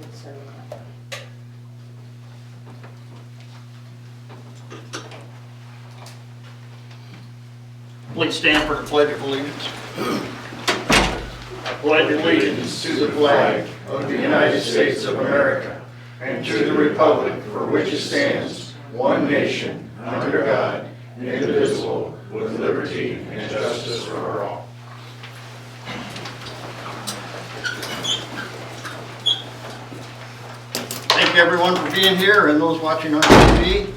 It's 7 o'clock. Please stand for the Pledge of Allegiance. I pledge allegiance to the flag of the United States of America and to the republic for which it stands, one nation, under God, indivisible, with liberty and justice for all. Thank you everyone for being here and those watching on TV.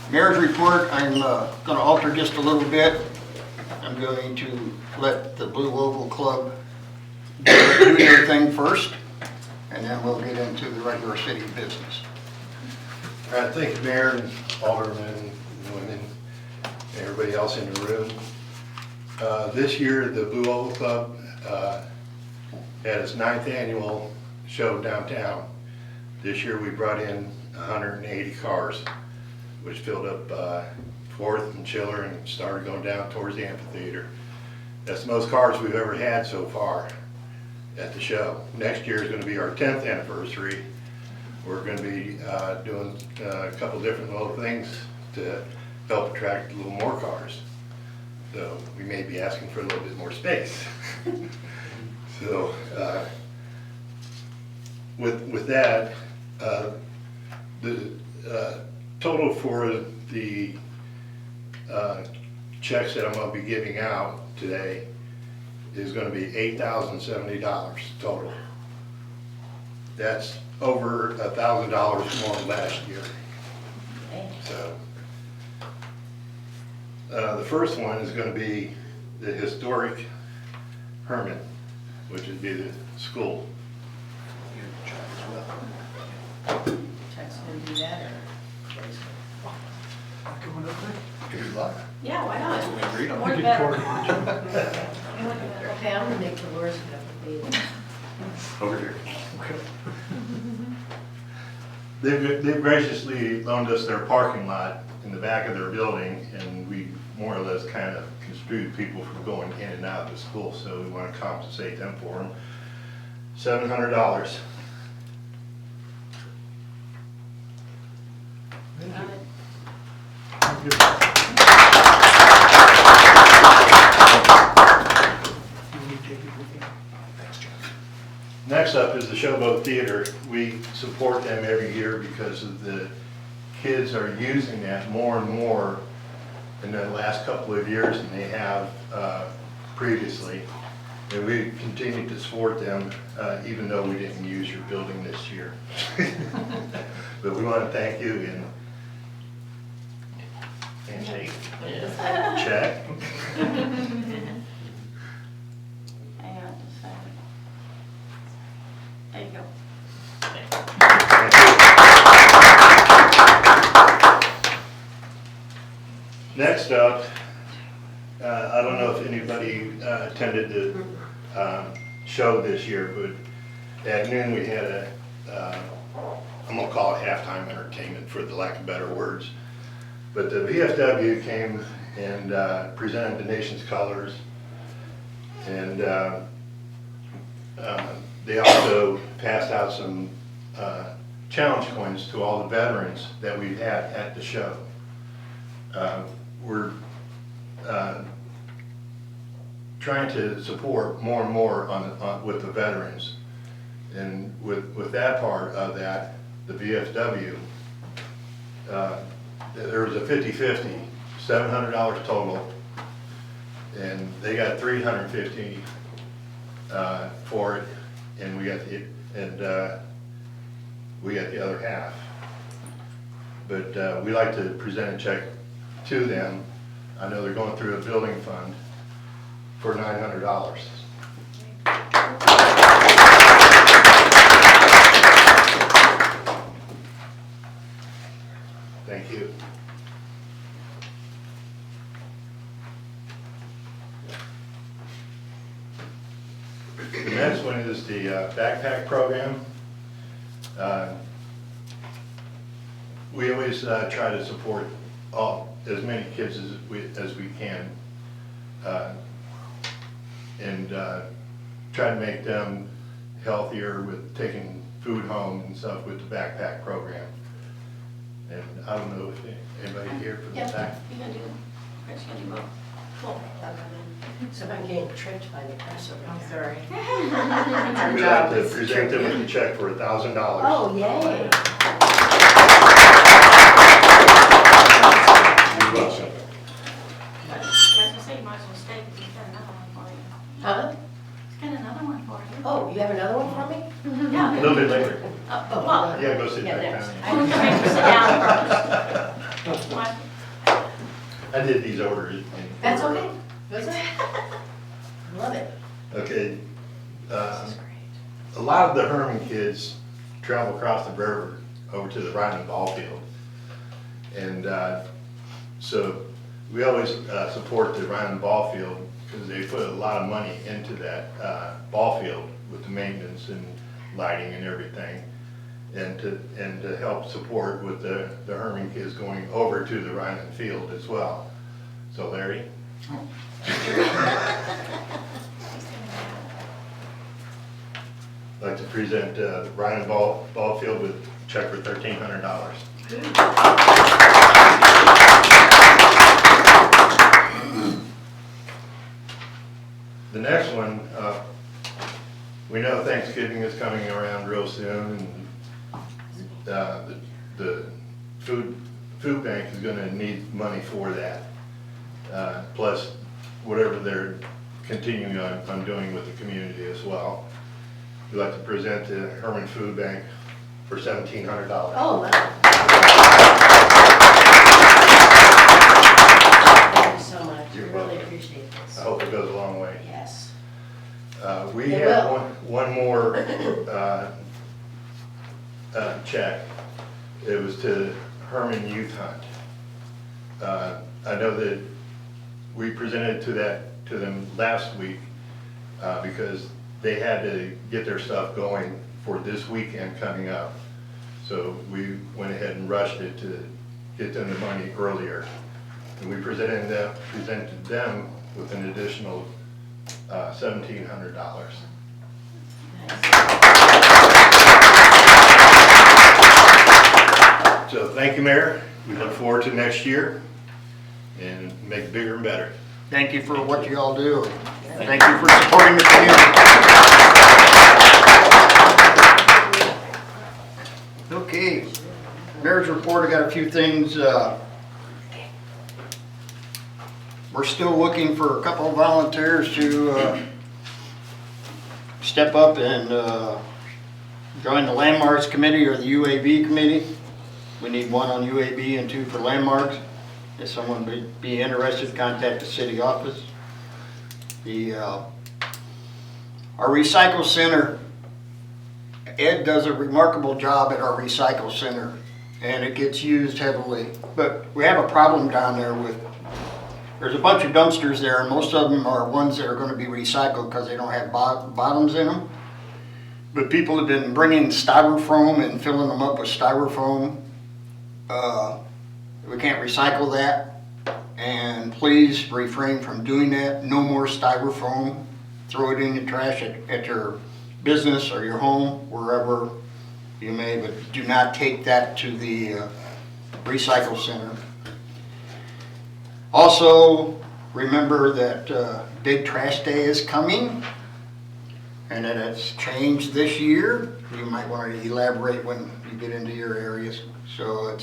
Mayor's report, I'm going to alter just a little bit. I'm going to let the Blue Oval Club do their thing first, and then we'll get into the regular city business. All right, thank you, Mayor and Alderman, women, and everybody else in the room. This year, the Blue Oval Club had its 9th annual show downtown. This year, we brought in 180 cars, which filled up 4th and Chiller and started going down towards the amphitheater. That's the most cars we've ever had so far at the show. Next year is going to be our 10th anniversary. We're going to be doing a couple different little things to help attract a little more cars. So we may be asking for a little bit more space. So with that, the total for the checks that I'm going to be giving out today is going to be $8,070 total. That's over $1,000 more than last year. So the first one is going to be the historic Herman, which would be the school. Chuck's gonna do that, or? Good luck. Yeah, why not? Agreed on. More the better. Okay, I'm gonna make Dolores get up with me. Over here. They've graciously loaned us their parking lot in the back of their building, and we more or less kind of construed people from going in and out of the school, so we want to compensate them for them. $700. Got it. Next up is the Showboat Theater. We support them every year because of the kids are using that more and more in the last couple of years than they have previously. And we continue to support them even though we didn't use your building this year. But we want to thank you and handshake, check. Hang on just a second. There you go. Thank you. Next up, I don't know if anybody attended the show this year, but at noon we had a, I'm gonna call it halftime entertainment for the lack of better words. But the VFW came and presented the nation's colors, and they also passed out some challenge coins to all the veterans that we've had at the show. We're trying to support more and more with the veterans, and with that part of that, the VFW, there was a 50-50, $700 total, and they got $350 for it, and we got the other half. But we like to present a check to them. I know they're going through a building fund for $900. Thank you. The next one is the backpack program. We always try to support as many kids as we can, and try to make them healthier with taking food home and stuff with the backpack program. And I don't know if anybody here from the Yeah, back. you can do, Chris, you can do both. Cool. So if I'm getting tricked by the press over I'm there. sorry. We'd like to present them with a check for $1,000. Oh, yay. You're welcome. Might as well say, you might as well stay, because he's got another one for you. Huh? He's got another one for you. Oh, you have another one for me? A Yeah. little bit later. Well, Yeah, go sit Yeah, back next. down. I was trying to sit down first. Might- I did these orders. That's okay. That's okay. Love it. Okay. This is great. A lot of the Herman kids travel across the river over to the Ryman ball field. And so we always support the Ryman ball field because they put a lot of money into that ball field with the maintenance and lighting and everything. And to help support with the Herman kids going over to the Ryman field as well. So Larry? I'd like to present the Ryman ball field with a check for $1,300. The next one, we know Thanksgiving is coming around real soon, and the food bank is gonna need money for that. Plus whatever they're continuing on doing with the community as well. We'd like to present the Herman Food Bank for $1,700. Oh, wow. Thank you so much. We You're really welcome. appreciate this. I hope it goes a long way. Yes. We It have will. one more check. It was to Herman Youth Hunt. I know that we presented to them last week because they had to get their stuff going for this weekend coming up. So we went ahead and rushed it to get them the money earlier. And we presented them with an additional $1,700. So thank you, Mayor. We look forward to next year and make it bigger and better. Thank you for what you all do. Thank you for supporting the community. Okay, Mayor's report, I got a few things. We're still looking for a couple of volunteers to step up and join the Landmarks Committee or the UAV Committee. We need one on UAV and two for Landmarks. If someone would be interested, contact the city office. Our recycle center, Ed does a remarkable job at our recycle center, and it gets used heavily. But we have a problem down there with, there's a bunch of dumpsters there, and most of them are ones that are going to be recycled because they don't have bottoms in them. But people have been bringing styrofoam and filling them up with styrofoam. We can't recycle that, and please refrain from doing that. No more styrofoam. Throw it in the trash at your business or your home, wherever you may, but do not take that to the recycle center. Also, remember that Big Trash Day is coming, and that it's changed this year. You might want to elaborate when you get into your areas. So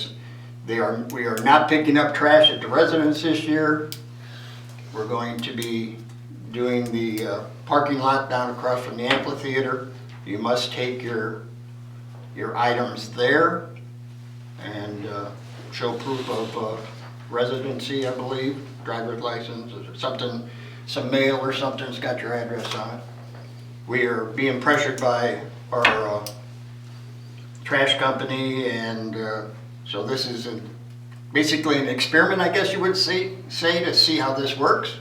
we are not picking up trash at the residence this year. We're going to be doing the parking lot down across from the amphitheater. You must take your items there and show proof of residency, I believe, driver's license or something, some mail or something that's got your address on it. We are being pressured by our trash company, and so this is basically an experiment, I guess you would say, to see how this works.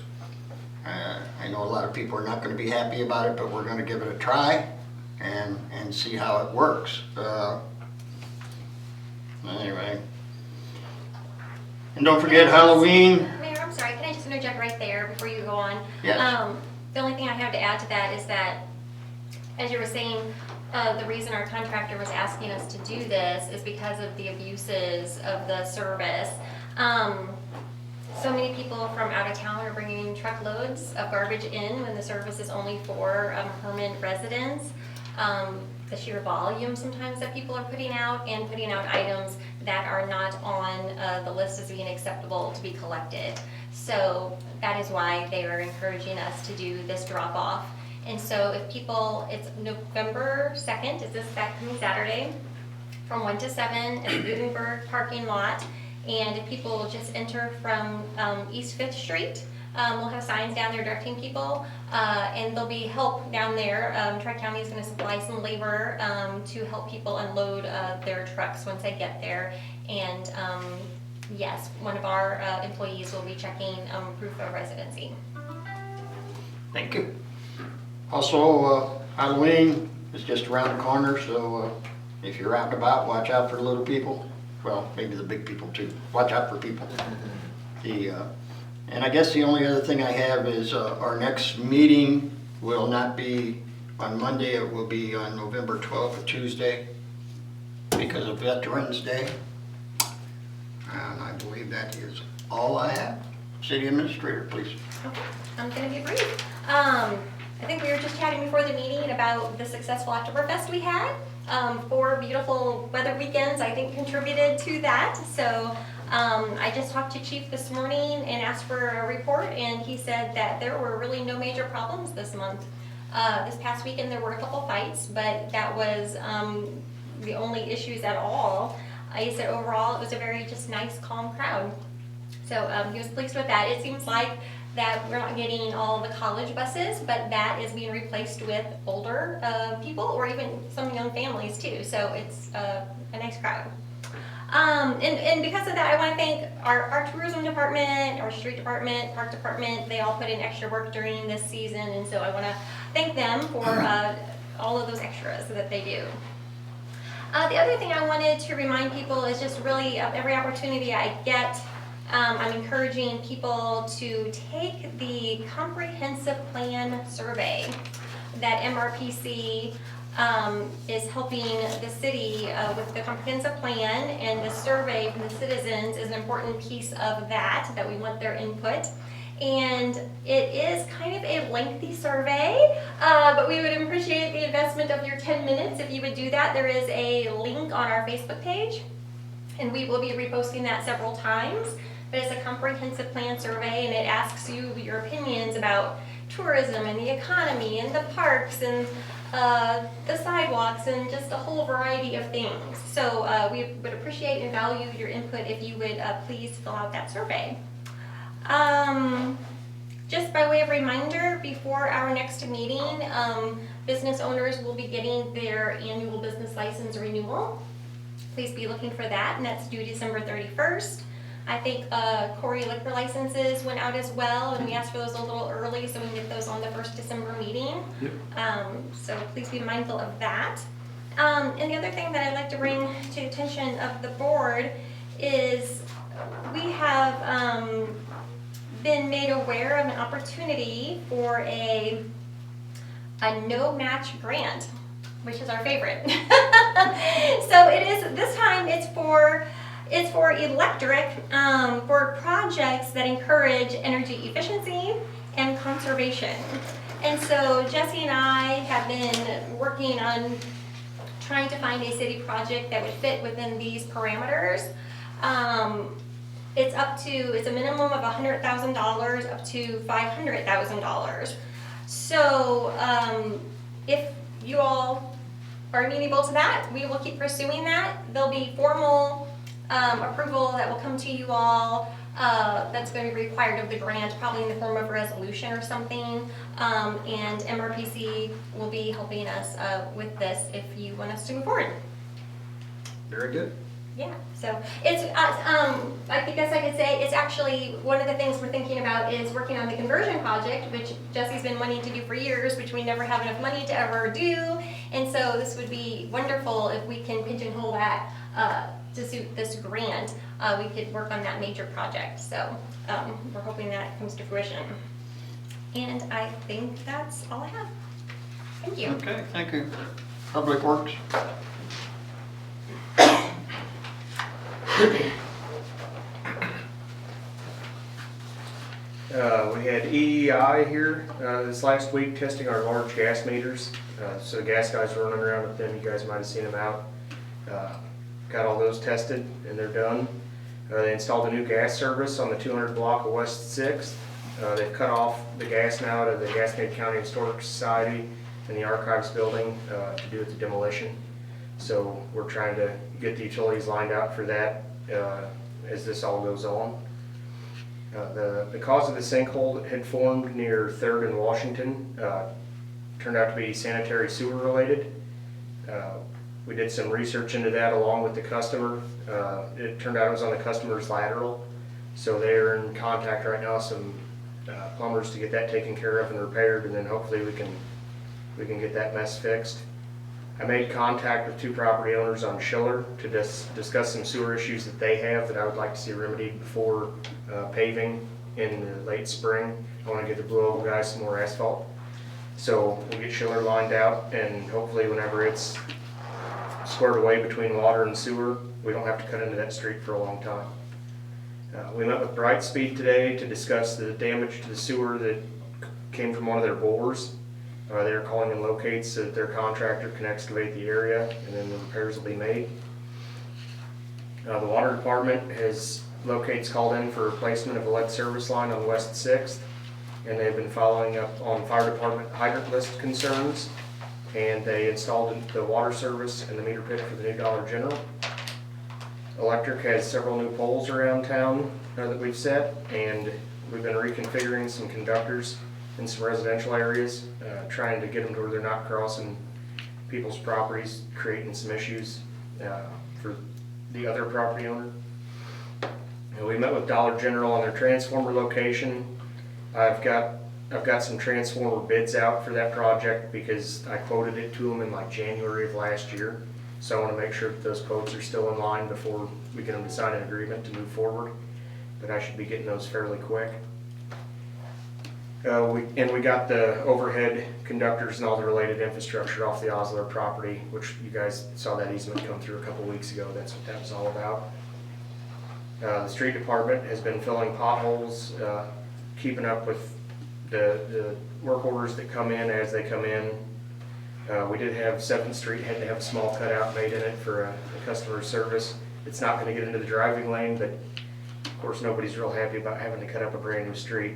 I know a lot of people are not going to be happy about it, but we're going to give it a try and see how it works. Anyway. And don't forget Halloween. Mayor, I'm sorry, can I just interject right there before you go on? Yes. The only thing I have to add to that is that as you were saying, the reason our contractor was asking us to do this is because of the abuses of the service. So many people from out of town are bringing truckloads of garbage in when the service is only for permanent residents. The sheer volume sometimes that people are putting out and putting out items that are not on the list as being acceptable to be collected. So that is why they are encouraging us to do this drop off. And so if people, it's November 2nd, is this that coming Saturday, from 1 to 7 at the Gutenberg parking lot. And if people just enter from East 5th Street, we'll have signs down there directing people, and there'll be help down there. Tri-County is going to supply some labor to help people unload their trucks once they get there. And yes, one of our employees will be checking proof of residency. Thank you. Also, Halloween is just around the corner, so if you're out and about, watch out for the little people. Well, maybe the big people too. Watch out for people. And I guess the only other thing I have is our next meeting will not be on Monday. It will be on November 12th, a Tuesday, because of Veterans Day. And I believe that is all I have. City Administrator, please. Okay, I'm going to be brief. I think we were just chatting before the meeting about the successful Oktoberfest we had. 4 beautiful weather weekends, I think, contributed to that. So I just talked to Chief this morning and asked for a report, and he said that there were really no major problems this month. This past weekend there were a couple fights, but that was the only issues at all. He said overall it was a very just nice, calm crowd. So he was pleased with that. It seems like that we're not getting all the college buses, but that is being replaced with older people or even some young families too. So it's a nice crowd. And because of that, I want to thank our tourism department, our street department, park department. They all put in extra work during this season, and so I want to thank them for all of those extras that they do. The other thing I wanted to remind people is just really every opportunity I get, I'm encouraging people to take the comprehensive plan survey that MRPC is helping the city with the comprehensive plan, and the survey from the citizens is an important piece of that we want their input. And it is kind of a lengthy survey, but we would appreciate the investment of your 10 minutes if you would do that. There is a link on our Facebook page, and we will be reposting that several times. But it's a comprehensive plan survey, and it asks you your opinions about tourism and the economy and the parks and the sidewalks and just a whole variety of things. So we would appreciate and value your input if you would please fill out that survey. Just by way of reminder, before our next meeting, business owners will be getting their annual business license renewal. Please be looking for that, and that's due December 31st. I think Corey liquor licenses went out as well, and we asked for those a little early so we can get those on the first December meeting. Yep. So please be mindful of that. And the other thing that I'd like to bring to the attention of the board is we have been made aware of an opportunity for a no-match grant, which is our favorite. So it is, this time it's for electric, for projects that encourage energy efficiency and conservation. And so Jesse and I have been working on trying to find a city project that would fit within these parameters. It's a minimum of $100,000 up to $500,000. So if you all are amenable to that, we will keep pursuing that. There'll be formal approval that will come to you all that's going to be required of the grant, probably in the form of a resolution or something. And MRPC will be helping us with this if you want us to move forward. Very good. Yeah, so it's, I guess I could say it's actually one of the things we're thinking about is working on the conversion project, which Jesse's been wanting to do for years, which we never have enough money to ever do. And so this would be wonderful if we can pigeonhole that to suit this grant. We could work on that major project. So we're hoping that comes to fruition. And I think that's all I have. Thank you. Okay, thank you. Public Works? We had EEI here this last week testing our large gas meters. So the gas guys were running around with them. You guys might have seen them out. Got all those tested and they're done. They installed a new gas service on the 200 block of West 6th. They've cut off the gas now to the Gaston County Historic Society and the Archives building to do with the demolition. So we're trying to get the utilities lined out for that as this all goes on. The cause of the sinkhole that had formed near 3rd and Washington turned out to be sanitary sewer related. We did some research into that along with the customer. It turned out it was on the customer's lateral. So they're in contact right now, some plumbers to get that taken care of and repaired, and then hopefully we can get that mess fixed. I made contact with 2 property owners on Schiller to discuss some sewer issues that they have that I would like to see remedied before paving in the late spring. I want to give the Blue Oval guys some more asphalt. So we'll get Schiller lined out, and hopefully whenever it's squared away between water and sewer, we don't have to cut into that street for a long time. We met with Brightspeed today to discuss the damage to the sewer that came from one of their bores. They're calling in locates so that their contractor can excavate the area, and then the repairs will be made. The water department has locates called in for replacement of a lead service line on West 6th, and they've been following up on fire department hydrant list concerns, and they installed the water service and the meter pit for the new Dollar General. Electric has several new poles around town that we've set, and we've been reconfiguring some conductors in some residential areas, trying to get them to where they're not crossing people's properties, creating some issues for the other property owner. And we met with Dollar General on their transformer location. I've got some transformer bids out for that project because I quoted it to them in like January of last year. So I want to make sure that those quotes are still in line before we get them to sign an agreement to move forward. But I should be getting those fairly quick. We got the overhead conductors and all the related infrastructure off the Osler property, which you guys saw that easement come through a couple weeks ago. That's what that was all about. The street department has been filling potholes, keeping up with the work orders that come in as they come in. We did have 7th Street had to have a small cutout made in it for a customer service. It's not going to get into the driving lane, but of course nobody's real happy about having to cut up a brand new street.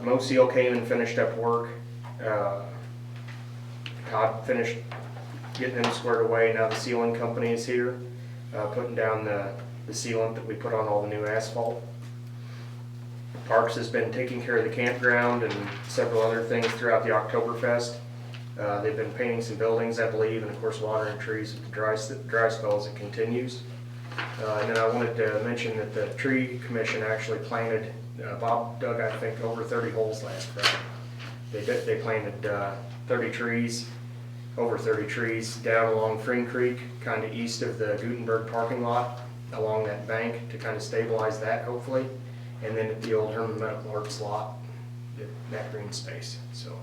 Mo Seal came and finished up work. Todd finished getting them squared away. Now the sealing company is here, putting down the sealant that we put on all the new asphalt. Parks has been taking care of the campground and several other things throughout the Oktoberfest. They've been painting some buildings, I believe, and of course watering trees with the dry spell as it continues. And then I wanted to mention that the tree commission actually planted, Bob dug, I think, over 30 holes last Friday. They planted 30 trees, over 30 trees down along Fring Creek, kind of east of the Gutenberg parking lot, along that bank to kind of stabilize that hopefully. And then at the old Herman Medical Arts lot, that green space. So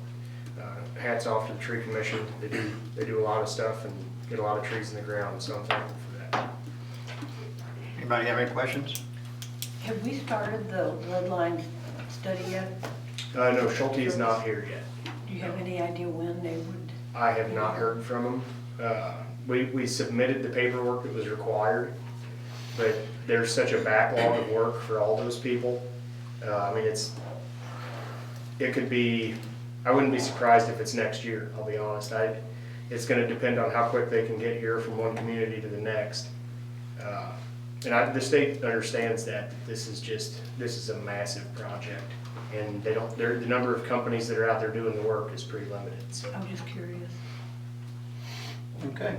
hats off to the tree commission. They do a lot of stuff and get a lot of trees in the ground, so I'm thankful for that. Anybody have any questions? Have we started the lead line study yet? No, Schulte is not here yet. Do you have any idea when they would? I have not heard from them. We submitted the paperwork that was required, but there's such a backlog of work for all those people. I mean, it could be, I wouldn't be surprised if it's next year, I'll be honest. It's gonna depend on how quick they can get here from one community to the next. And the state understands that this is a massive project. And the number of companies that are out there doing the work is pretty limited, so. I'm just curious. Okay,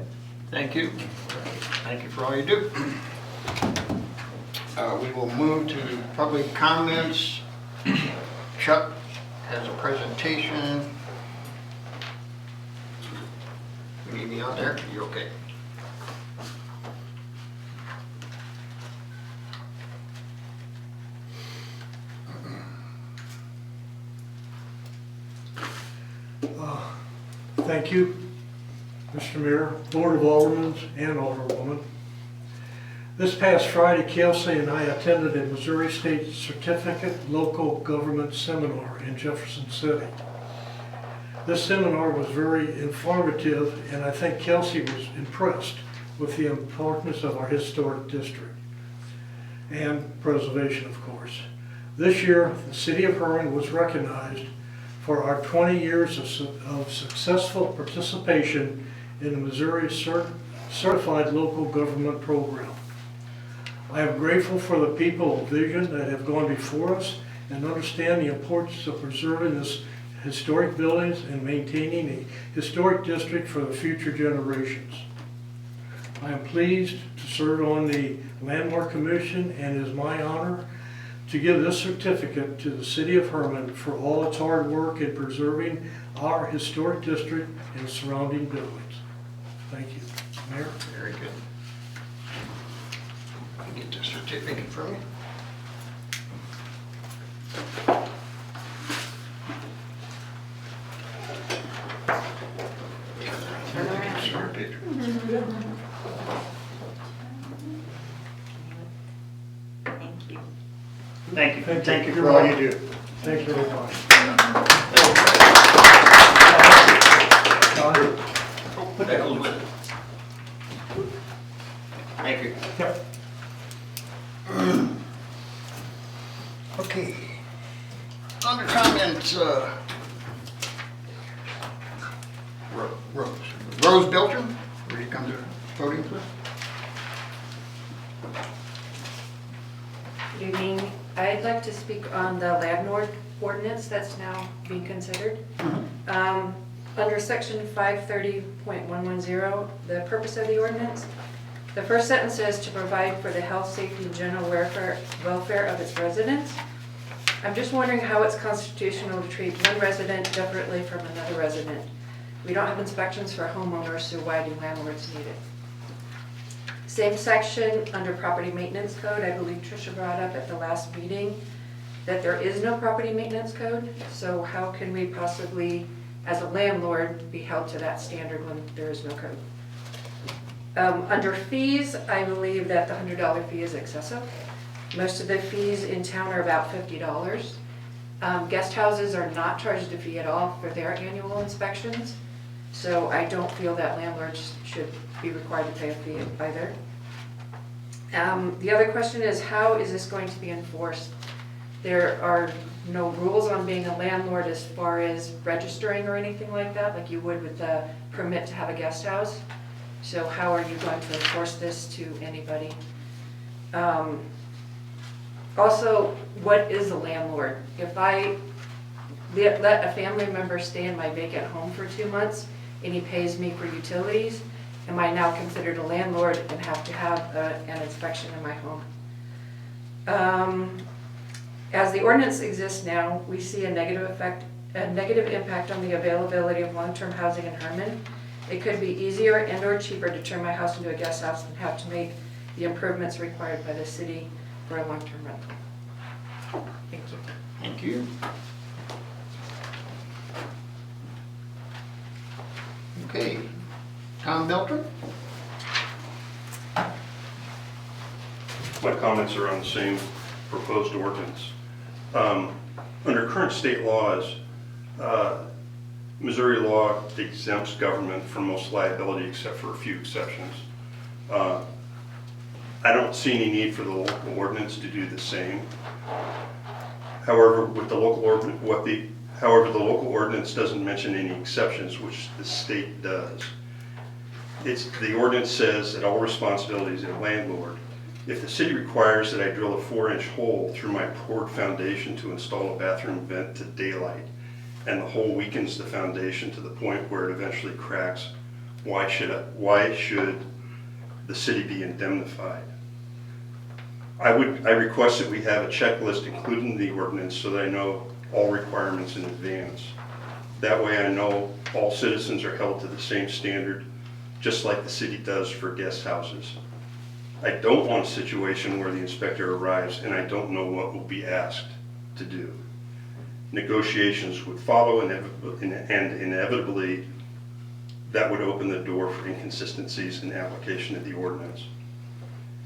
thank you. Thank you for all you do. We will move to public comments. Chuck has a presentation. You need me out there? You're okay. Thank you, Mr. Mayor, Board of Aldermen, and Alderwoman. This past Friday, Kelsey and I attended a Missouri State Certificate Local Government Seminar in Jefferson City. This seminar was very informative, and I think Kelsey was impressed with the importance of our historic district and preservation, of course. This year, the City of Herman was recognized for our 20 years of successful participation in the Missouri Certified Local Government Program. I am grateful for the people of vision that have gone before us and understand the importance of preserving this historic buildings and maintaining a historic district for the future generations. I am pleased to serve on the Landmark Commission, and it is my honor to give this certificate to the City of Herman for all its hard work in preserving our historic district and surrounding buildings. Thank you. Mayor? Very good. I'll get the certificate from you. Turn around. Sure, picture. Thank you. Thank you. Thank Thank you you. for all you do. Thank you very much. Put that goes with it. Thank you. Yep. Okay. Under comments, Rose Beltran, will you come to the podium, please? Good evening. I'd like to speak on the landlord ordinance that's now being considered. Under section 530.110, the purpose of the ordinance, the first sentence says to provide for the health, safety, and general welfare of its residents. I'm just wondering how it's constitutional to treat one resident differently from another resident. We don't have inspections for homeowners, so why do landlords need it? Same section under property maintenance code, I believe Tricia brought up at the last meeting that there is no property maintenance code, so how can we possibly, as a landlord, be held to that standard when there is no code? Under fees, I believe that the $100 fee is excessive. Most of the fees in town are about $50. Guest houses are not charged a fee at all for their annual inspections, so I don't feel that landlords should be required to pay a fee either. The other question is, how is this going to be enforced? There are no rules on being a landlord as far as registering or anything like that, like you would with the permit to have a guest house. So how are you going to enforce this to anybody? Also, what is a landlord? If I let a family member stay in my vacant home for 2 months and he pays me for utilities, am I now considered a landlord and have to have an inspection in my home? As the ordinance exists now, we see a negative impact on the availability of long-term housing in Herman. It could be easier and or cheaper to turn my house into a guest house than have to make the improvements required by the city for a long-term rental. Thank you. Thank you. Okay, Tom Beltran? My comments are on the same proposed ordinance. Under current state laws, Missouri law exempts government from most liability except for a few exceptions. I don't see any need for the local ordinance to do the same. However, with the local local ordinance doesn't mention any exceptions, which the state does. The ordinance says that all responsibilities of a landlord. If the city requires that I drill a 4-inch hole through my poured foundation to install a bathroom vent to daylight, and the hole weakens the foundation to the point where it eventually cracks, why should the city be indemnified? I request that we have a checklist included in the ordinance so that I know all requirements in advance. That way I know all citizens are held to the same standard, just like the city does for guest houses. I don't want a situation where the inspector arrives and I don't know what will be asked to do. Negotiations would follow and inevitably that would open the door for inconsistencies in the application of the ordinance.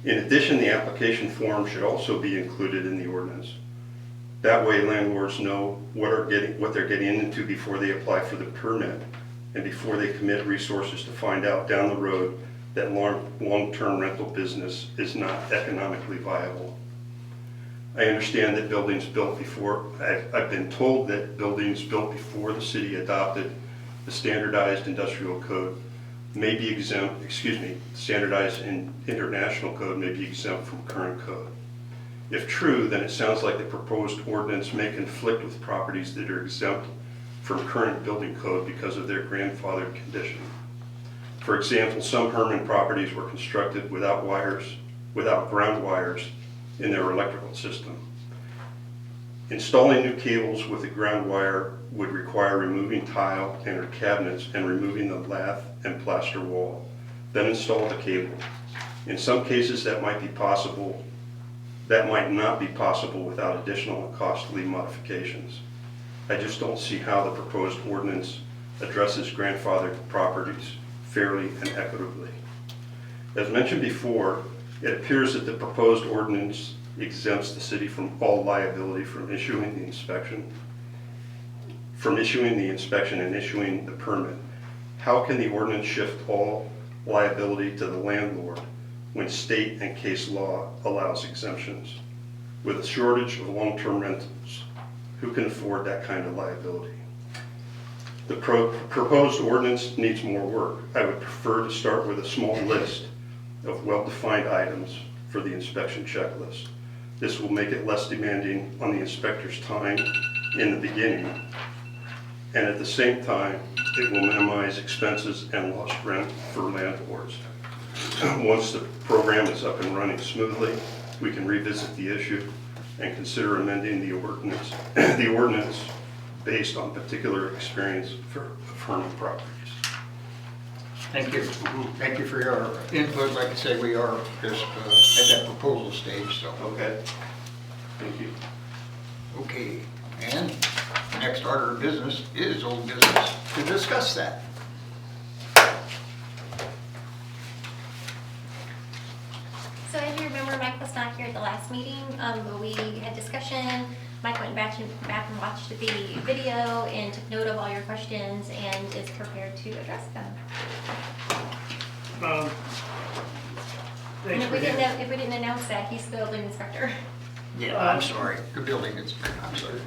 In addition, the application form should also be included in the ordinance. That way landlords know what they're getting into before they apply for the permit and before they commit resources to find out down the road that long-term rental business is not economically viable. I understand that buildings built before, I've been told that buildings built before the city adopted the standardized industrial code may be exempt, standardized international code may be exempt from current code. If true, then it sounds like the proposed ordinance may conflict with properties that are exempt from current building code because of their grandfathered condition. For example, some Herman properties were constructed without ground wires in their electrical system. Installing new cables with a ground wire would require removing tile and or cabinets and removing the lath and plaster wall, then install the cable. In some cases that might not be possible without additional and costly modifications. I just don't see how the proposed ordinance addresses grandfathered properties fairly and equitably. As mentioned before, it appears that the proposed ordinance exempts the city from all liability from issuing the inspection and issuing the permit. How can the ordinance shift all liability to the landlord when state and case law allows exemptions? With a shortage of long-term rentals, who can afford that kind of liability? The proposed ordinance needs more work. I would prefer to start with a small list of well-defined items for the inspection checklist. This will make it less demanding on the inspector's time in the beginning, and at the same time, it will minimize expenses and lost rent for landlords. Once the program is up and running smoothly, we can revisit the issue and consider amending the ordinance based on particular experience for Herman properties. Thank you. Thank you for your input. Like I say, we are just at that proposal stage, so. Okay. Thank you. Okay, and next order of business is old business to discuss that. So as you remember, Mike was not here at the last meeting, but we had discussion. Mike went back and watched the video and took note of all your questions and is prepared to address them. And Thanks if for we that. didn't announce that, he's the building inspector. Yeah, I'm sorry, the building is, I'm sorry.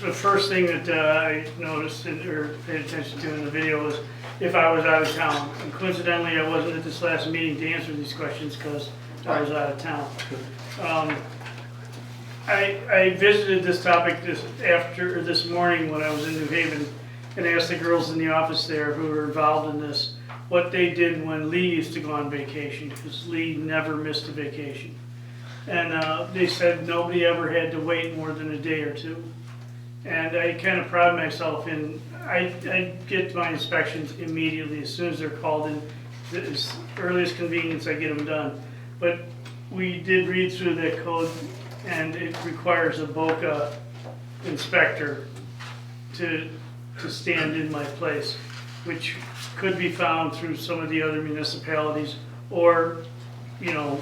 The first thing that I noticed or paid attention to in the video was if I was out of town. And coincidentally, I wasn't at this last meeting to answer these questions because I was out of town. I visited this topic this morning when I was in New Haven and asked the girls in the office there who were involved in this what they did when Lee used to go on vacation, because Lee never missed a vacation. And they said nobody ever had to wait more than a day or two. And I kind of pride myself in, I get my inspections immediately as soon as they're called in. As early as convenience, I get them done. But we did read through the code, and it requires a BOCA inspector to stand in my place, which could be found through some of the other municipalities, or, you know,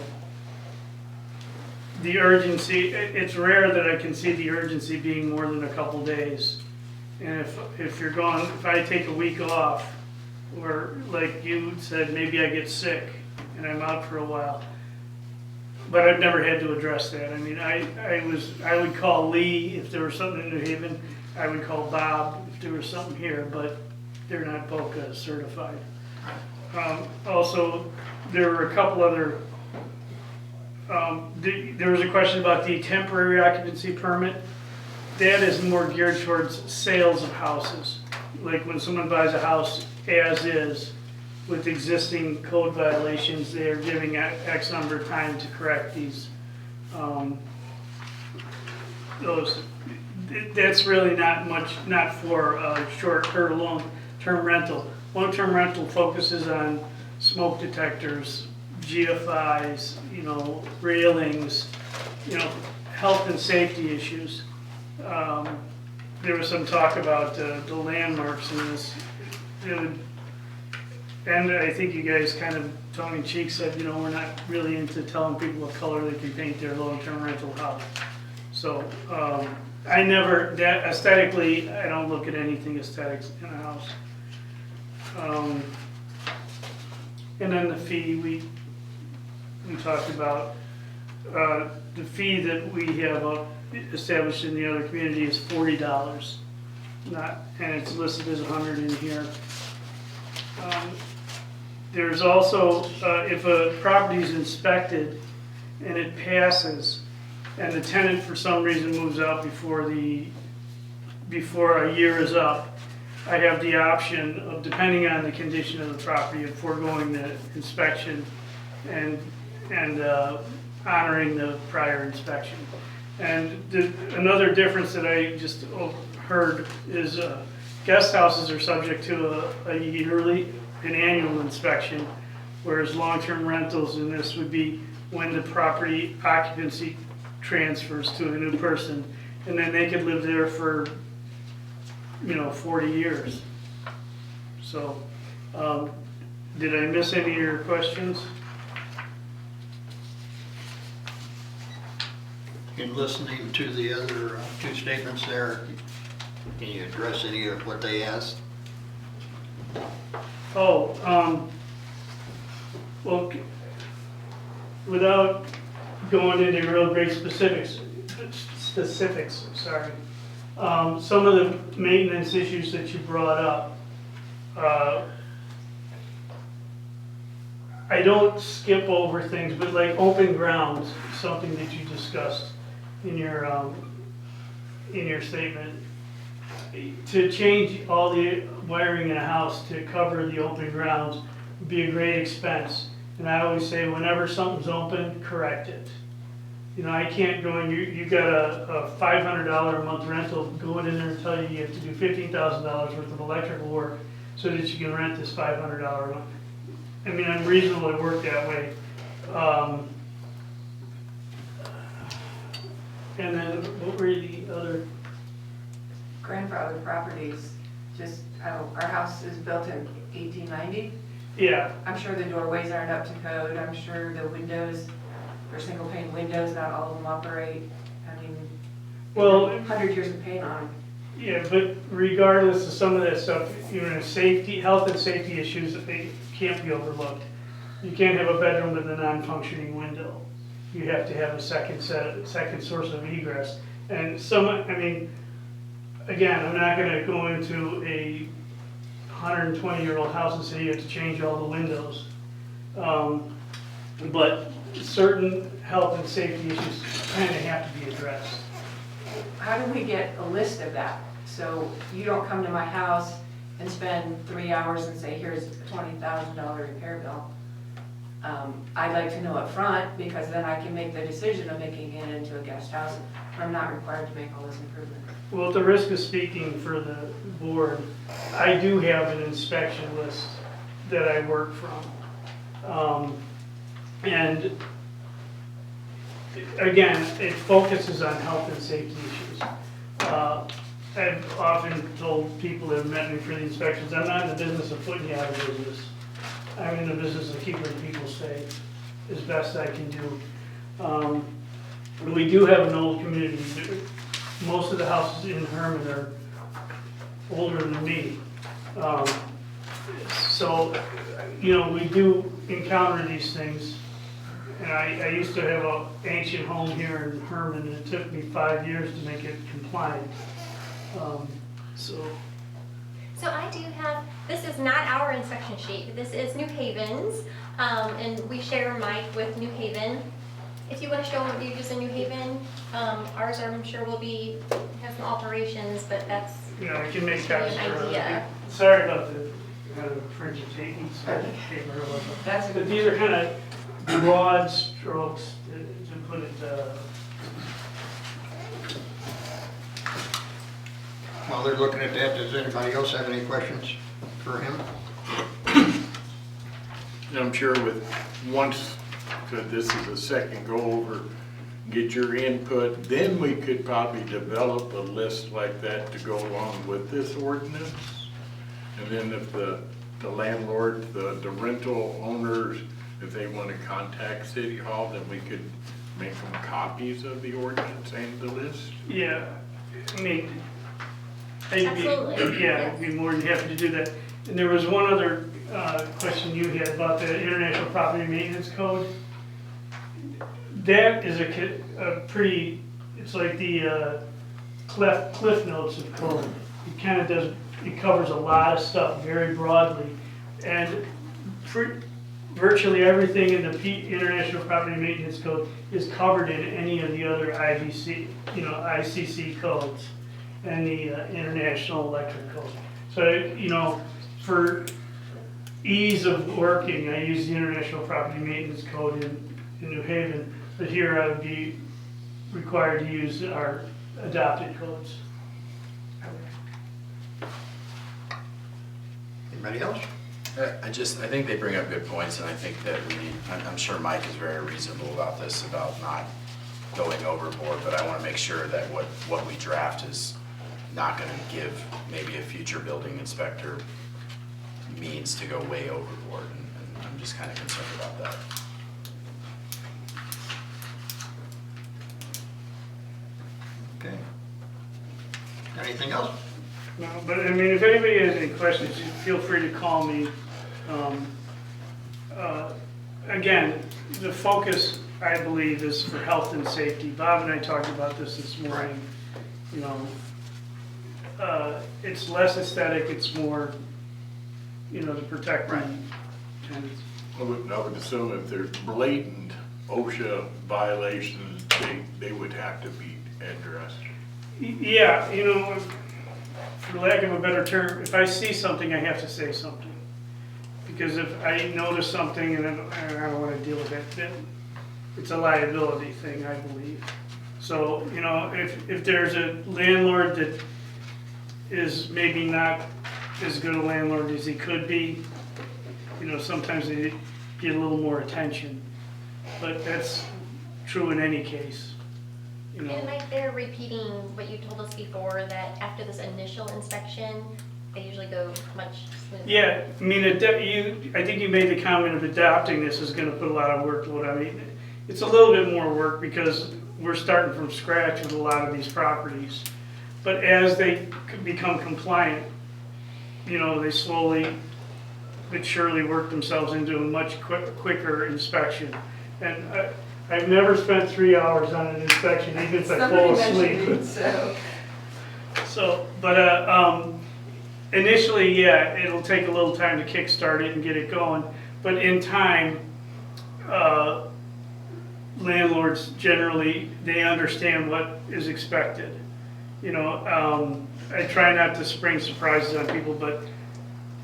the urgency. It's rare that I can see the urgency being more than a couple days. And if you're gone, if I take a week off, or like you said, maybe I get sick and I'm out for a while. But I've never had to address that. I mean, I would call Lee if there was something in New Haven. I would call Bob if there was something here, but they're not BOCA certified. Also, there were a couple other, there was a question about the temporary occupancy permit. That is more geared towards sales of houses. Like when someone buys a house as is, with existing code violations, they are giving X number of time to correct these. That's really not for short or long-term rental. Long-term rental focuses on smoke detectors, GFIs, railings, health and safety issues. There was some talk about the landmarks in this. it would, and I think you guys kind of tongue in cheek said, you know, we're not really into telling people what color they can paint their long-term rental house. So, I never, that aesthetically, I don't look at anything aesthetics in a house. And then the fee, we talked about, the fee that we have established in the other community is $40. And it's listed as 100 in here. There's also, if a property is inspected and it passes, and the tenant for some reason moves out before a year is up, I have the option of, depending on the condition of the property, of foregoing the inspection and honoring the prior inspection. And another difference that I just heard is guest houses are subject to an annual inspection, whereas long-term rentals in this would be when the property occupancy transfers to a new person, and then they could live there for, 40 years. So, did I miss any of your questions? In listening to the other two statements there, can you address any of what they asked? Well, without going into real great specifics, sorry. Some of the maintenance issues that you brought up, I don't skip over things, but like open grounds, something that you discussed in your statement. To change all the wiring in a house to cover the open grounds would be a great expense. And I always say, whenever something's open, correct it. I can't go in, you got a $500 a month rental, going in there and tell you have to do $15,000 worth of electrical work so that you can rent this $500 a month. I mean, I'm reasonable to work that way. And then, what were the other? Grandfathered properties, our house is built in 1890. Yeah. I'm sure the doorways aren't up to code. I'm sure the windows, they're single pane windows, not all of them operate. I mean, Well, 100 years of paint on them. Yeah, but regardless of some of that stuff, health and safety issues, they can't be overlooked. You can't have a bedroom with a non-functioning window. You have to have a second source of egress. And again, I'm not gonna go into a 120-year-old house and say you have to change all the windows. But certain health and safety issues kind of have to be addressed. How do we get a list of that? So you don't come to my house and spend 3 hours and say, here's a $20,000 repair bill. I'd like to know up front, because then I can make the decision of making it into a guest house. I'm not required to make all this improvement. Well, at the risk of speaking for the board, I do have an inspection list that I work from. And again, it focuses on health and safety issues. I've often told people that have met me for the inspections, I'm not in the business of putting you out of business. I'm in the business of keeping people safe as best I can do. We do have an old community. Most of the houses in Herman are older than me. So, we do encounter these things. And I used to have an ancient home here in Herman, and it took me 5 years to make it compliant. So I do have, this is not our inspection sheet, this is New Haven's, and we share a mic with New Haven. If you want to show what you use in New Haven, ours I'm sure will have some alterations, but that's I can make copies an for other idea. people. Sorry about the frigid paper. But these are kind of broad strokes to put it. While they're looking at that, does anybody else have any questions for him? I'm sure once this is a second go over, get your input, then we could probably develop a list like that to go along with this ordinance. And then if the landlord, the rental owners, if they want to contact City Hall, then we could make them copies of the ordinance and the list? Yeah, I mean, Absolutely, I'd be more than happy to do that. And there was one other question you had about the International Property Maintenance Code. That is a pretty, it's like the cliff notes of code. It kind of does, it covers a lot of stuff very broadly. And virtually everything in the International Property Maintenance Code is covered in any of the other ICC codes and the International Electric Code. So, for ease of working, I use the International Property Maintenance Code in New Haven, but here I would be required to use our adopted codes. Anybody else? I think they bring up good points, and I think that I'm sure Mike is very reasonable about this, about not going overboard, but I want to make sure that what we draft is not going to give maybe a future building inspector means to go way overboard, and I'm just kind of concerned about that. Okay. Anything else? No, but I mean, if anybody has any questions, feel free to call me. Again, the focus, I believe, is for health and safety. Bob and I talked about this morning. It's less aesthetic, it's more, to protect the tenants. I would assume if there's blatant OSHA violations, they would have to be addressed. Yeah, for lack of a better term, if I see something, I have to say something. Because if I notice something and I don't want to deal with it, then it's a liability thing, I believe. So, if there's a landlord that is maybe not as good a landlord as he could be, sometimes they get a little more attention. But that's true in any case. And like they're repeating what you told us before, that after this initial inspection, they usually go much smoother. Yeah, I mean, I think you made the comment of adopting this is going to put a lot of workload. I mean, it's a little bit more work because we're starting from scratch with a lot of these properties. But as they become compliant, they slowly but surely work themselves into a much quicker inspection. And I've never spent 3 hours on an inspection, even if I fall asleep. But initially, yeah, it'll take a little time to kickstart it and get it going. But in time, landlords generally, they understand what is expected. I try not to spring surprises on people, but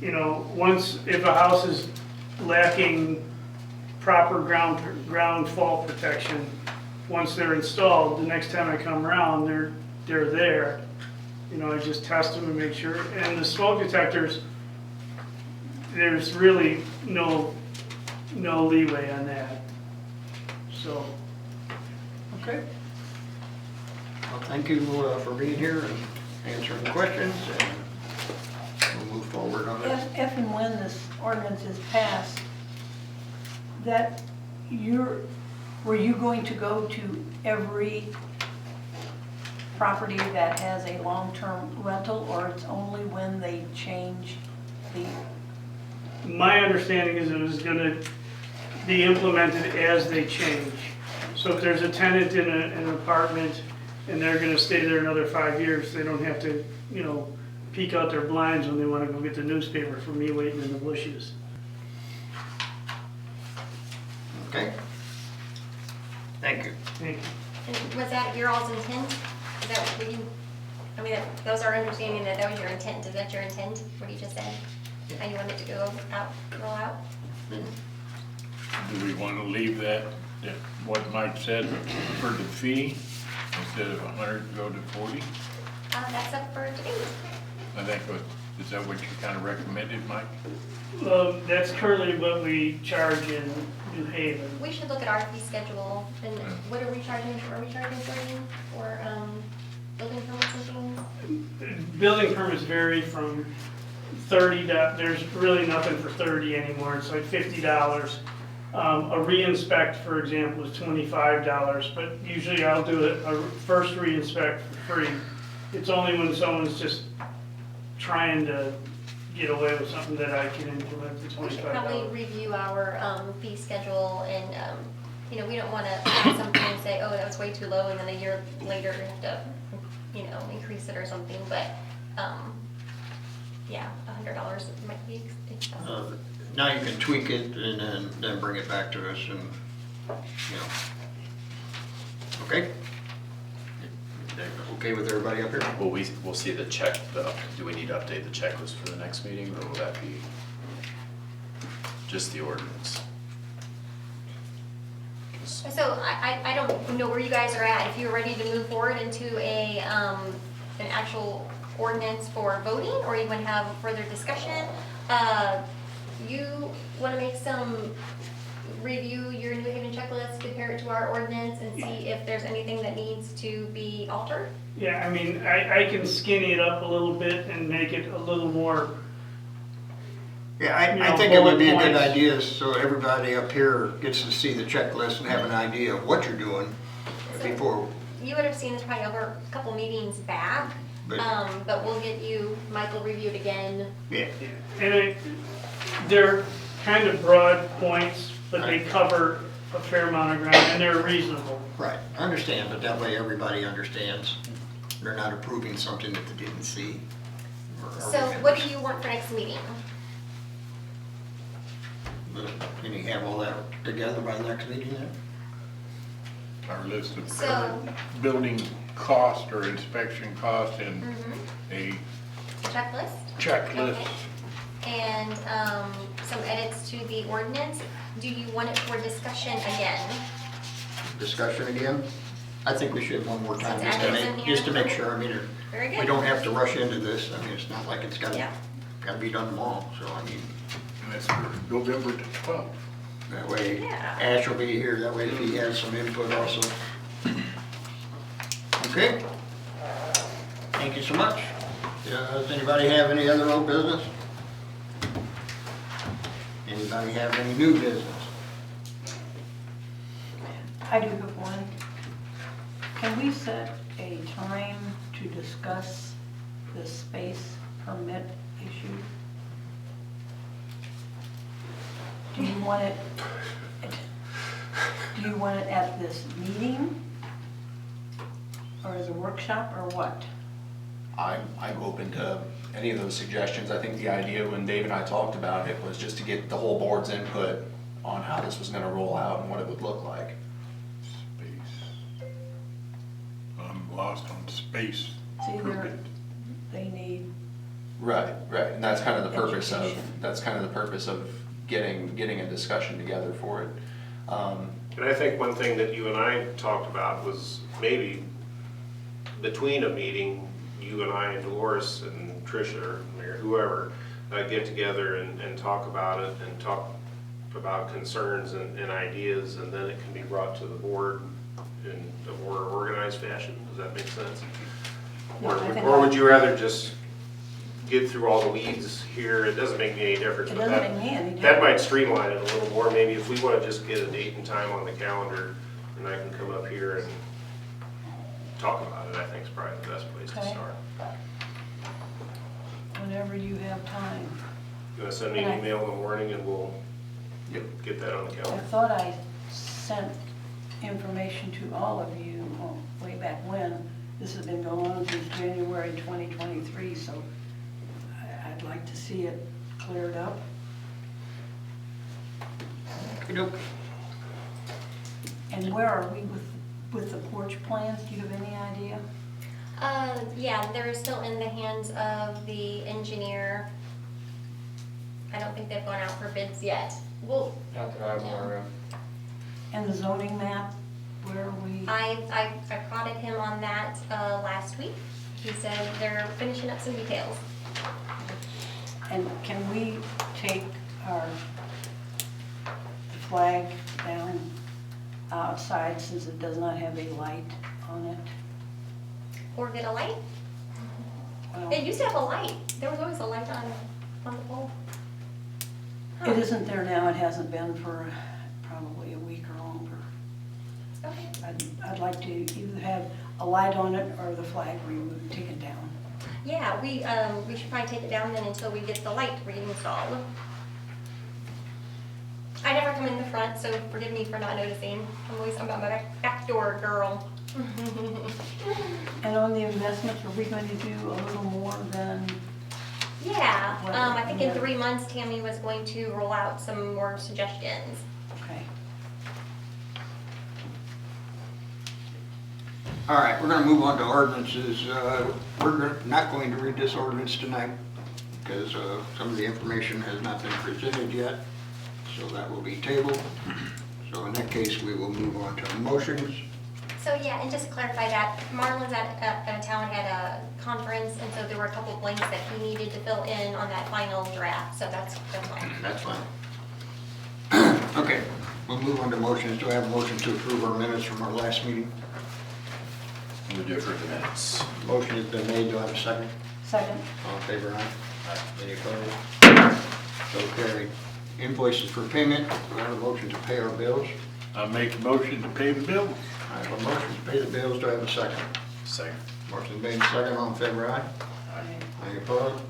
if a house is lacking proper ground fault protection, once they're installed, the next time I come around, they're there. I just test them and make sure. And the smoke detectors, there's really no leeway on that. So. Okay. Well, thank you for being here and answering questions, and we'll move forward on it. If and when this ordinance is passed, were you going to go to every property that has a long-term rental, or it's only when they change the? My understanding is it was going to be implemented as they change. So if there's a tenant in an apartment and they're going to stay there another 5 years, they don't have to, peek out their blinds when they want to go get the newspaper from me waiting in the bushes. Okay. Thank you. Thank you. And was that your all's intent? Is that what you, that was our understanding that was your intent. Is that your intent, what you just said? How you want it to roll out? Do we want to leave that what Mike said, for the fee, instead of 100, go to 40? That's up for debate. I think, is that what you kind of recommended, Mike? That's currently what we charge in New Haven. We should look at our fee schedule, and what are we charging? Are we charging for building permits and things? Building permits vary from there's really nothing for 30 anymore, it's like $50. A re-inspect, for example, is $25, but usually I'll do a first re-inspect for free. It's only when someone's just trying to get away with something that I can implement the We should probably $25. review our fee schedule and, you know, we don't want to have something and say, oh, that was way too low, and then a year later have to, you know, increase it or something, but, yeah, $100 might be excessive. Now you can tweak it and then bring it back to us and, you know. Okay? Okay with everybody up here? We'll see the check, do we need to update the checklist for the next meeting, or will that be just the ordinance? So I don't know where you guys are at, if you're ready to move forward into an actual ordinance for voting, or you want to have further discussion. You want to make some, review your New Haven checklist, compare it to our ordinance, and see if there's anything that needs to be altered? Yeah, I mean, I can skinny it up a little bit and make it a little more, Yeah, I You know, think it would be a bullet good points. idea so everybody up here gets to see the checklist and have an idea of what you're doing before. You would have seen this probably over a couple meetings back, But- but we'll get you, Michael reviewed again. Yeah, and they're kind of broad points, but they cover a fair amount of ground, and they're reasonable. right. I understand, but that way everybody understands. They're not approving something that they didn't see. or So what remember. do you want for next meeting? Can you have all that together by the next meeting then? Our list of So- current building cost or inspection cost and a Checklist? checklist. Okay. And some edits to the ordinance. Do you want it for discussion again? Discussion again? I think we should one more time, Since Adam's in here. just to make sure, I mean, Very we good. don't have to rush into this. I mean, it's not like it's Yeah. gotta be done tomorrow, so I mean, And that's for November 12th. that way Yeah. Ash will be here, that way if he has some input also. Okay? Thank you so much. Does anybody have any other old business? Anybody have any new business? I do have one. Can we set a time to discuss the space permit issue? Do you want it at this meeting? Or as a workshop, or what? I'm open to any of those suggestions. I think the idea when Dave and I talked about it was just to get the whole board's input on how this was gonna roll out and what it would look like. Space. I'm lost on space. It's either permit. they need, Right, and that's kind of the purpose of, Education. getting a discussion together for it. And I think one thing that you and I talked about was maybe between a meeting, you and I and Dolores and Tricia or Mayor, whoever, get together and talk about it and talk about concerns and ideas, and then it can be brought to the board in a more organized fashion. Does that make sense? No, I think Or would you rather just get through all the weeds here? It doesn't make me any difference. it but doesn't that- make me any That difference. might streamline it a little more, maybe if we want to just get a date and time on the calendar, and I can come up here and talk about it, I think is probably the best place to Okay. start. Whenever you have time. You want to send me an email in the morning and we'll get that on the I calendar? thought I sent information to all of you way back when. This has been going on since January 2023, so I'd like to see it cleared up. Okey-doke. And where are we with the porch plans? Do you have any idea? Yeah, they're still in the hands of the engineer. I don't think they've gone out for bids yet. Well, Not that I'm aware of. And the zoning map, where are we? I prodded him on that last week. He said they're finishing up some details. And can we take our flag down outside since it does not have a light on it? Or get a light? Well, It used to have a light. There was always a light on on the poll? It isn't there now, it hasn't been for probably a week or longer. Okay. I'd like to either have a light on it or the flag removed, taken down. Yeah, we should probably take it down then until we get the light reinstalled. I never come in the front, so forgive me for not noticing. I'm a backdoor girl. And on the investments, are we going to do a little more than? Yeah, I think in Yeah. 3 months Tammy was going to roll out some more suggestions. Okay. All right, we're gonna move on to ordinances. We're not going to read this ordinance tonight because some of the information has not been presented yet, so that will be tabled. So in that case, we will move on to motions. So yeah, and just to clarify that, Marlon's out of town, had a conference, and so there were a couple of blanks that he needed to fill in on that final draft, so that's fine. That's fine. Okay, we'll move on to motions. Do I have a motion to approve our minutes from our last meeting? Move to approve the minutes. Motion has been made. Do I have a second? Second. All in favor, aye? Any opposed? So carried. Invoices for payment. Do I have a motion to pay our bills? I make a motion to pay the bill. I have a motion to pay the bills. Do I have a second? Second. Motion made, second. All in favor, aye? Any opposed?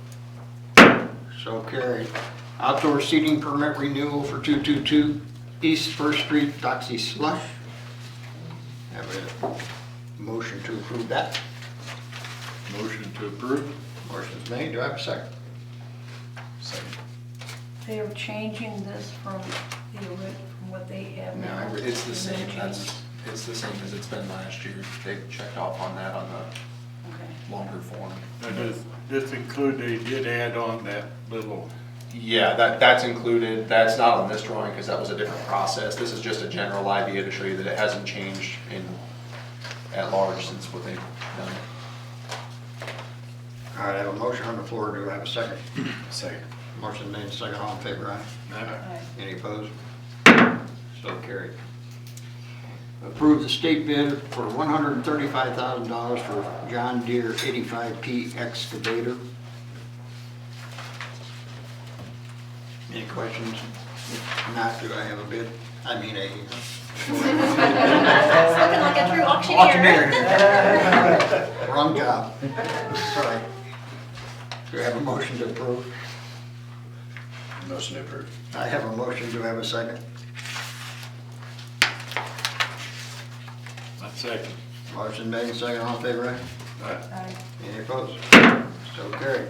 So carried. Outdoor seating permit renewal for 222 East First Street, Doxy Slush. Have a motion to approve that. Motion to approve. Motion's made. Do I have a second? Second. They are changing this from what they have now. No, it's the Is same, there a change? it's the same as it's been last year. They've checked off on that on the Okay. longer form. Now, does this include, they did add on that little, Yeah, that's included. That's not on this drawing because that was a different process. This is just a general idea to show you that it hasn't changed at large since what they've done. All right, I have a motion on the floor. Do I have a second? Second. Motion made, second. All in favor, aye? Aye. Any opposed? So carried. Approve the state bid for $135,000 for John Deere 85P excavator. Any questions? If not, do I have a bid? I mean a Looking like a true auctioneer. auctioneer. Wrong job. Sorry. Do I have a motion to approve? Motion to approve. I have a motion. Do I have a second? a second. Motion made, second. All in favor, aye? Aye. Any opposed? So carried.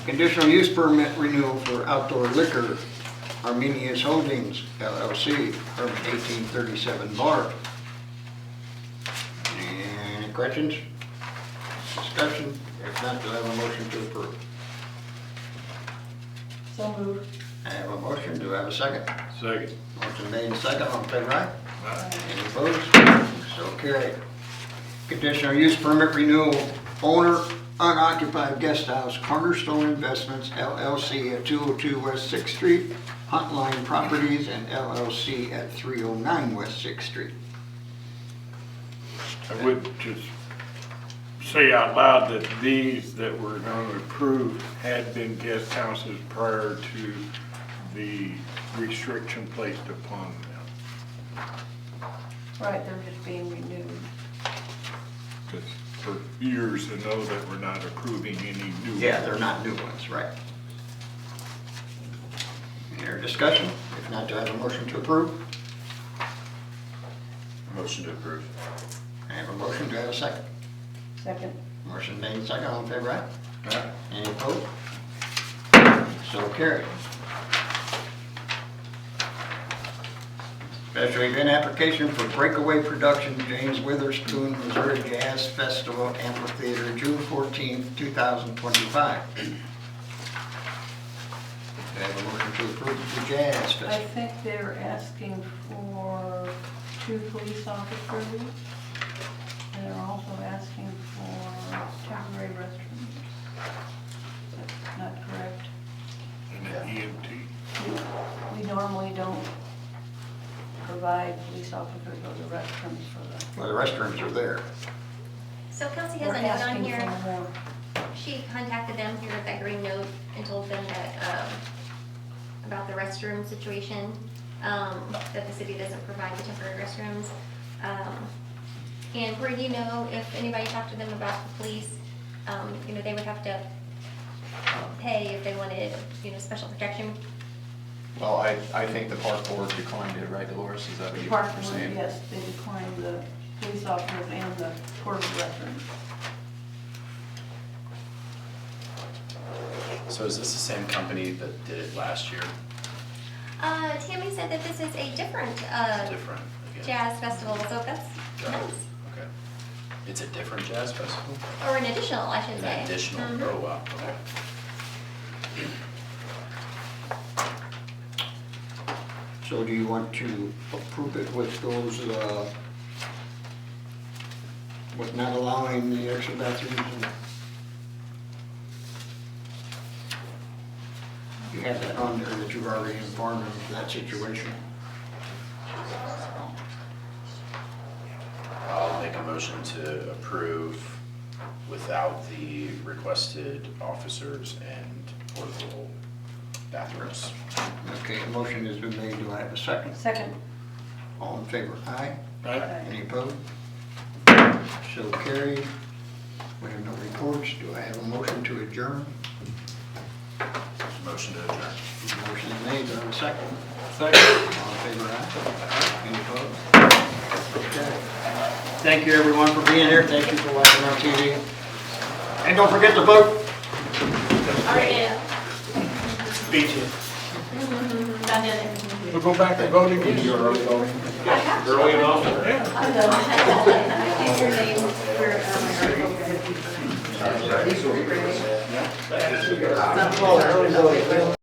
Conditional use permit renewal for outdoor liquor, Arminius Holdings LLC, permit 1837 bar. Any questions? Discussion? If not, do I have a motion to approve? So moved. I have a motion. Do I have a second? Second. Motion made, second. All in favor, aye? Aye. Any opposed? So carried. Conditional use permit renewal, owner unoccupied guest house, Cornerstone Investments LLC at 202 West 6th Street, Huntline Properties and LLC at 309 West 6th Street. I would just say out loud that these that we're going to approve had been guest houses prior to the restriction placed upon them. Right, they're just being renewed. Just for viewers to know that we're not approving any new. Yeah, they're not new ones, right? Any other discussion? If not, do I have a motion to approve? Motion to approve. I have a motion. Do I have a second? Second. Motion made, second. All in favor, aye? Aye. Any opposed? So carried. Special event application for Breakaway Productions, James Witherspoon, Missouri Jazz Festival Amphitheater, June 14th, 2025. Do I have a motion to approve the Jazz I Festival? think they're asking for 2 police officers, and they're also asking for temporary restrooms. That's not correct. And an EMT. We normally don't provide police officers or the restrooms for the. Well, the restrooms are there. So Kelsey has We're a note on asking here. for more. she contacted them through a Beckering note and told them that, about the restroom situation, that the city doesn't provide the temporary restrooms. And Corey, do you know if anybody talked to them about the police? You know, they would have to pay if they wanted, you know, special protection. Well, I think the park board declined it, right, Dolores? Is that what you Park were board, saying? yes, they declined the police officers and the portable restrooms. So is this the same company that did it last year? Tammy said that this is a different, Different, again? jazz festival, so that's Got it. nice. Okay. It's a different jazz festival? Or an additional, I should say. An additional, Mhm. oh wow, okay. So do you want to approve it with those, with not allowing the extra bathrooms? You have that on there that you've already informed them of that situation. I'll make a motion to approve without the requested officers and portable bathrooms. Okay, a motion has been made. Do I have a second? Second. All in favor? Aye. Aye. Any opposed? So carried. We have no reports. Do I have a motion to adjourn? Motion to adjourn. Motion is made. Do I have a second? Second. All in favor? Aye. Any opposed? Okay. Thank you, everyone, for being here. Thank you for watching our TV. And don't forget to vote. All right, yeah. Beat you. Done it. We'll go back and vote again. You're already voting. Early enough. Your name for,